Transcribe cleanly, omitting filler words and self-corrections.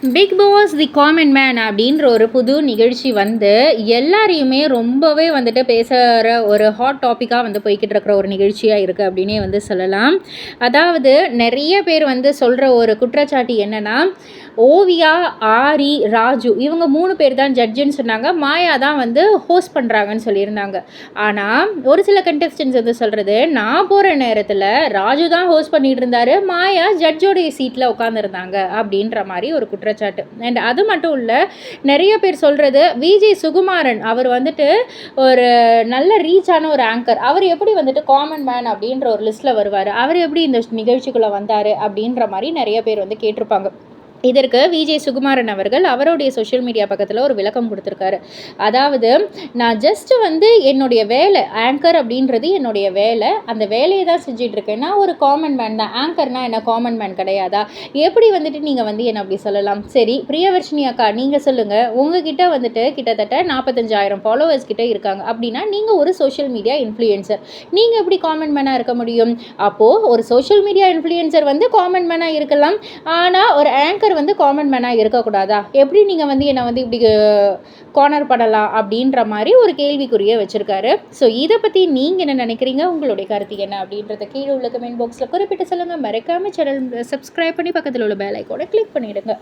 Big Boss the common man அப்படின்ற ஒரு புது நிகழ்ச்சி வந்து எல்லாரையுமே ரொம்பவே வந்துட்டு பேசுகிற ஒரு ஹாட் டாப்பிக்காக வந்து போய்கிட்டு இருக்கிற ஒரு நிகழ்ச்சியாக இருக்குது அப்படின்னே வந்து சொல்லலாம். அதாவது நிறைய பேர் வந்து சொல்கிற ஒரு குற்றச்சாட்டு என்னென்னா, ஓவியா, ஆரி, ராஜு இவங்க 3 பேர் தான் ஜட்ஜுன்னு சொன்னாங்க. மாயா தான் வந்து ஹோஸ்ட் பண்ணுறாங்கன்னு சொல்லியிருந்தாங்க. ஆனால் ஒரு சில கண்டெஸ்டன்ஸ் வந்து சொல்கிறது, நான் போகிற நேரத்தில் ராஜு தான் ஹோஸ்ட் பண்ணிகிட்டு இருந்தார், மாயா ஜட்ஜோடைய சீட்டில் உட்காந்துருந்தாங்க அப்படின்ற மாதிரி ஒரு குற்றச்சாட்டு. அண்ட் அது மட்டும் இல்லை, நிறைய பேர் சொல்கிறது விஜய் சுகுமாரன் அவர் வந்துட்டு ஒரு நல்ல ரீச்சான ஒரு ஆங்கர், அவர் எப்படி வந்துட்டு காமன் மேன் அப்படின்ற ஒரு லிஸ்ட்டில் வருவார், அவர் எப்படி இந்த நிகழ்ச்சிக்குள்ளே வந்தார் அப்படின்ற மாதிரி நிறைய பேர் வந்து கேட்டிருப்பாங்க. இதற்கு விஜய் சுகுமாரன் அவர்கள் அவருடைய சோஷியல் மீடியா பக்கத்தில் ஒரு விளக்கம் கொடுத்துருக்காரு. அதாவது, நான் ஜஸ்ட்டு வந்து என்னுடைய வேலை ஆங்கர் அப்படின்றது என்னுடைய வேலை, அந்த வேலையை தான் செஞ்சிட்ருக்கேன். நான் ஒரு காமன் மேன் தான். ஆங்கர்னால் என்ன காமன் மேன் கிடையாதா? எப்படி வந்துட்டு நீங்கள் வந்து என்னை அப்படி சொல்லலாம்? சரி, பிரியவர்ஷினி அக்கா நீங்கள் சொல்லுங்கள், உங்ககிட்ட வந்துட்டு கிட்டத்தட்ட 45,000 ஃபாலோவர்ஸ் கிட்டே இருக்காங்க அப்படின்னா நீங்கள் ஒரு சோஷியல் மீடியா இன்ஃப்ளூயன்சர், நீங்கள் எப்படி காமன் மேனாக இருக்க முடியும்? அப்போது ஒரு சோஷியல் மீடியா இன்ஃப்ளூயன்சர் வந்து காமன் மேனாக இருக்கலாம், ஆனால் ஒரு ஆங்கர் வந்து காமன் மேனாக இருக்கக்கூடாதா? எப்படி நீங்கள் வந்து என்னை வந்து இப்படி கார்னர் பண்ணலாம் அப்படின்ற மாதிரி ஒரு கேள்விக்குறியை வச்சுருக்காரு. ஸோ இதை பற்றி நீங்கள் என்ன நினைக்கிறீங்க? உங்களுடைய கருத்து என்ன அப்படின்றத கீழே உள்ள கமெண்ட் பாக்ஸில் குறிப்பிட்டு சொல்லுங்கள். மறக்காமல் சேனல் சப்ஸ்கிரைப் பண்ணி பக்கத்தில் உள்ள பெல் ஐக்கானை கிளிக் பண்ணிவிடுங்க.